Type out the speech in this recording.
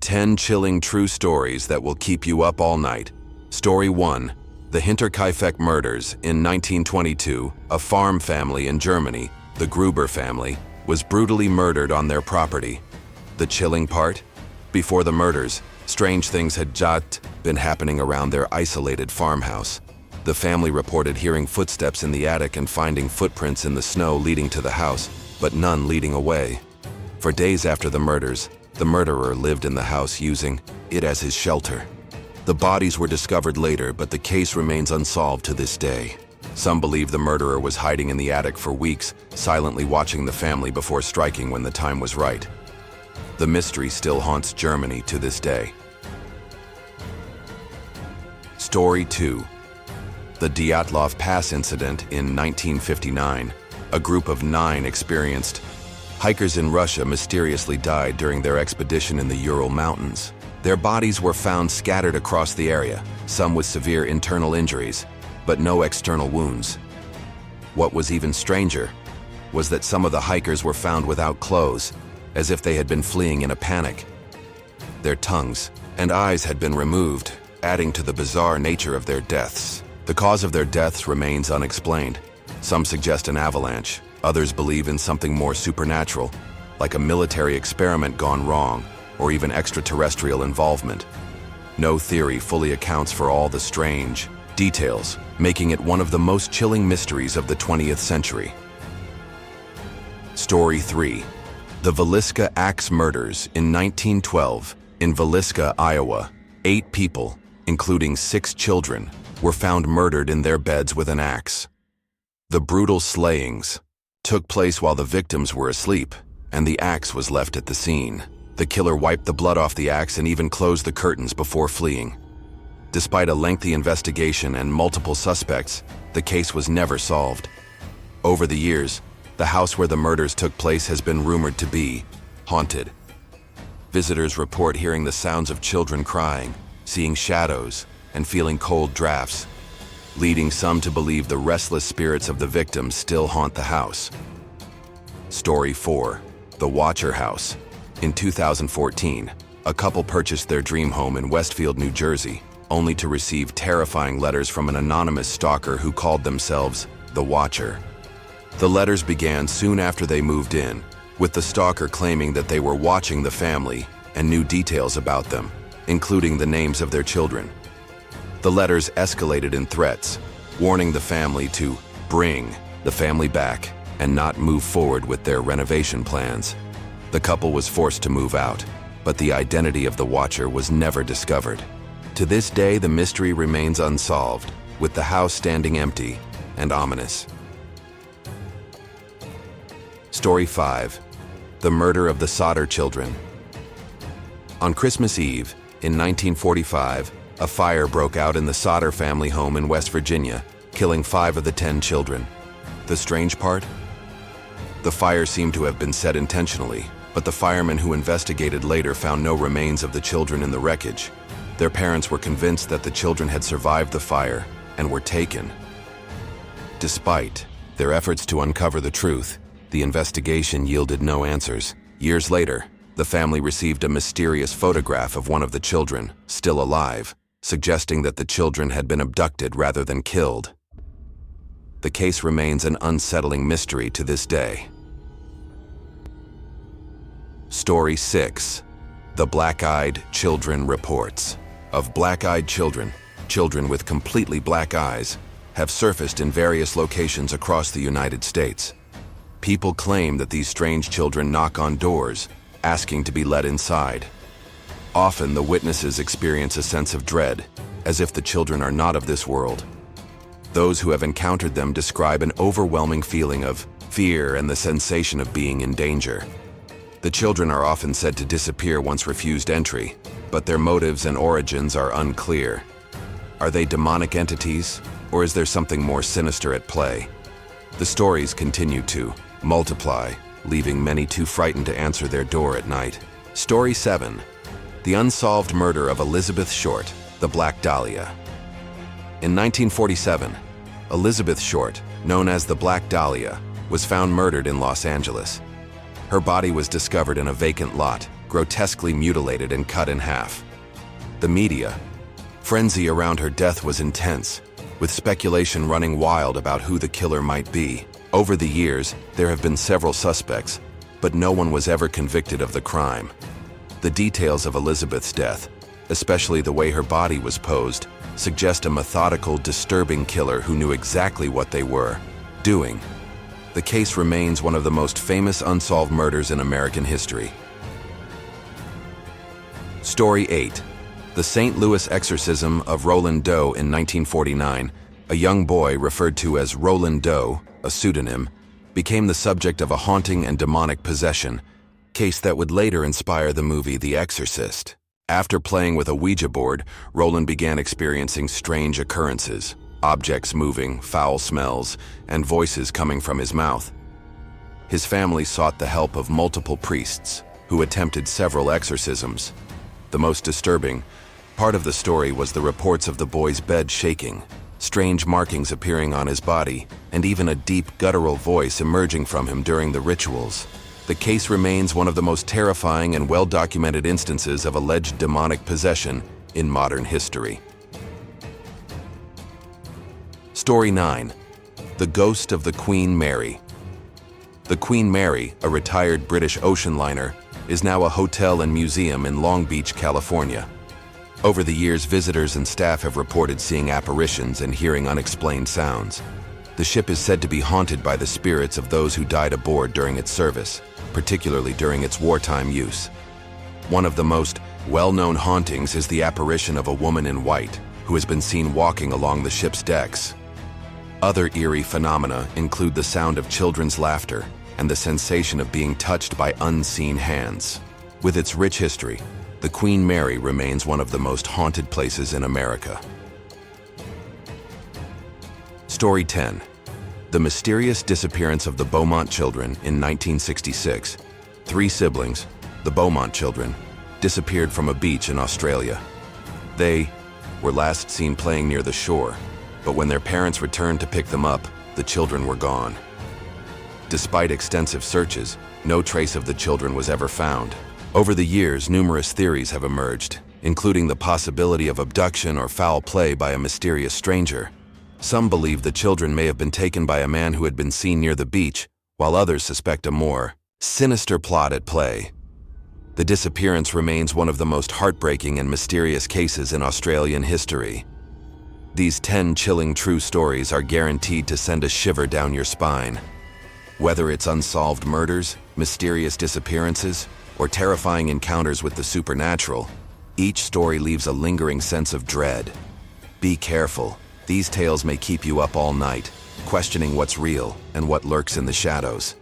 10 chilling true stories that will keep you up all night. Story 1. The Hinterkaifeck murders. In 1922, a farm family in Germany, the Gruber family, was brutally murdered on their property. The chilling part? Before the murders, strange things had just been happening around their isolated farmhouse. The family reported hearing footsteps in the attic and finding footprints in the snow leading to the house, but none leading away. For days after the murders, the murderer lived in the house using it as his shelter. The bodies were discovered later, but the case remains unsolved to this day. Some believe the murderer was hiding in the attic for weeks, silently watching the family before striking when the time was right. The mystery still haunts Germany to this day. Story 2. The Dyatlov Pass incident in 1959. A group of 9 experienced hikers in Russia mysteriously died during their expedition in the Ural Mountains. Their bodies were found scattered across the area, some with severe internal injuries, but no external wounds. What was even stranger was that some of the hikers were found without clothes, as if they had been fleeing in a panic. Their tongues and eyes had been removed, adding to the bizarre nature of their deaths. The cause of their deaths remains unexplained. Some suggest an avalanche, others believe in something more supernatural, like a military experiment gone wrong, or even extraterrestrial involvement. No theory fully accounts for all the strange details, making it one of the most chilling mysteries of the 20th century. Story 3. The Villisca Axe Murders. In 1912, in Villisca, Iowa, 8 people, including 6 children, were found murdered in their beds with an axe. The brutal slayings took place while the victims were asleep, and the axe was left at the scene. The killer wiped the blood off the axe and even closed the curtains before fleeing. Despite a lengthy investigation and multiple suspects, the case was never solved. Over the years, the house where the murders took place has been rumored to be haunted. Visitors report hearing the sounds of children crying, seeing shadows, and feeling cold drafts, leading some to believe the restless spirits of the victims still haunt the house. Story 4. The Watcher House. In 2014, a couple purchased their dream home in Westfield, New Jersey, only to receive terrifying letters from an anonymous stalker who called themselves the Watcher. The letters began soon after they moved in, with the stalker claiming that they were watching the family and knew details about them, including the names of their children. The letters escalated in threats, warning the family to bring the family back and not move forward with their renovation plans. The couple was forced to move out, but the identity of the Watcher was never discovered. To this day, the mystery remains unsolved, with the house standing empty and ominous. Story 5. The Murder of the Sodder Children. On Christmas Eve, in 1945, a fire broke out in the Sodder family home in West Virginia, killing 5 of the 10 children. The strange part? The fire seemed to have been set intentionally, but the firemen who investigated later found no remains of the children in the wreckage. Their parents were convinced that the children had survived the fire and were taken. Despite their efforts to uncover the truth, the investigation yielded no answers. Years later, the family received a mysterious photograph of one of the children, still alive, suggesting that the children had been abducted rather than killed. The case remains an unsettling mystery to this day. Story 6. The Black-Eyed Children Reports. Of black-eyed children, children with completely black eyes, have surfaced in various locations across the United States. People claim that these strange children knock on doors, asking to be let inside. Often the witnesses experience a sense of dread, as if the children are not of this world. Those who have encountered them describe an overwhelming feeling of fear and the sensation of being in danger. The children are often said to disappear once refused entry, but their motives and origins are unclear. Are they demonic entities, or is there something more sinister at play? The stories continue to multiply, leaving many too frightened to answer their door at night. Story 7. The Unsolved Murder of Elizabeth Short, the Black Dahlia. In 1947, Elizabeth Short, known as the Black Dahlia, was found murdered in Los Angeles. Her body was discovered in a vacant lot, grotesquely mutilated and cut in half. The media frenzy around her death was intense, with speculation running wild about who the killer might be. Over the years, there have been several suspects, but no one was ever convicted of the crime. The details of Elizabeth's death, especially the way her body was posed, suggest a methodical, disturbing killer who knew exactly what they were doing. The case remains one of the most famous unsolved murders in American history. Story 8. The St. Louis exorcism of Roland Doe in 1949, a young boy referred to as Roland Doe, a pseudonym, became the subject of a haunting and demonic possession case that would later inspire the movie The Exorcist. After playing with a Ouija board, Roland began experiencing strange occurrences, objects moving, foul smells, and voices coming from his mouth. His family sought the help of multiple priests, who attempted several exorcisms. The most disturbing part of the story was the reports of the boy's bed shaking, strange markings appearing on his body, and even a deep guttural voice emerging from him during the rituals. The case remains one of the most terrifying and well-documented instances of alleged demonic possession in modern history. Story 9. The Ghost of the Queen Mary. The Queen Mary, a retired British ocean liner, is now a hotel and museum in Long Beach, California. Over the years, visitors and staff have reported seeing apparitions and hearing unexplained sounds. The ship is said to be haunted by the spirits of those who died aboard during its service, particularly during its wartime use. One of the most well-known hauntings is the apparition of a woman in white who has been seen walking along the ship's decks. Other eerie phenomena include the sound of children's laughter and the sensation of being touched by unseen hands. With its rich history, the Queen Mary remains one of the most haunted places in America. Story 10. The mysterious disappearance of the Beaumont children in 1966. 3 siblings, the Beaumont children, disappeared from a beach in Australia. They were last seen playing near the shore, but when their parents returned to pick them up, the children were gone. Despite extensive searches, no trace of the children was ever found. Over the years, numerous theories have emerged, including the possibility of abduction or foul play by a mysterious stranger. Some believe the children may have been taken by a man who had been seen near the beach, while others suspect a more sinister plot at play. The disappearance remains one of the most heartbreaking and mysterious cases in Australian history. These 10 chilling true stories are guaranteed to send a shiver down your spine. Whether it's unsolved murders, mysterious disappearances, or terrifying encounters with the supernatural, each story leaves a lingering sense of dread. Be careful. These tales may keep you up all night, questioning what's real and what lurks in the shadows.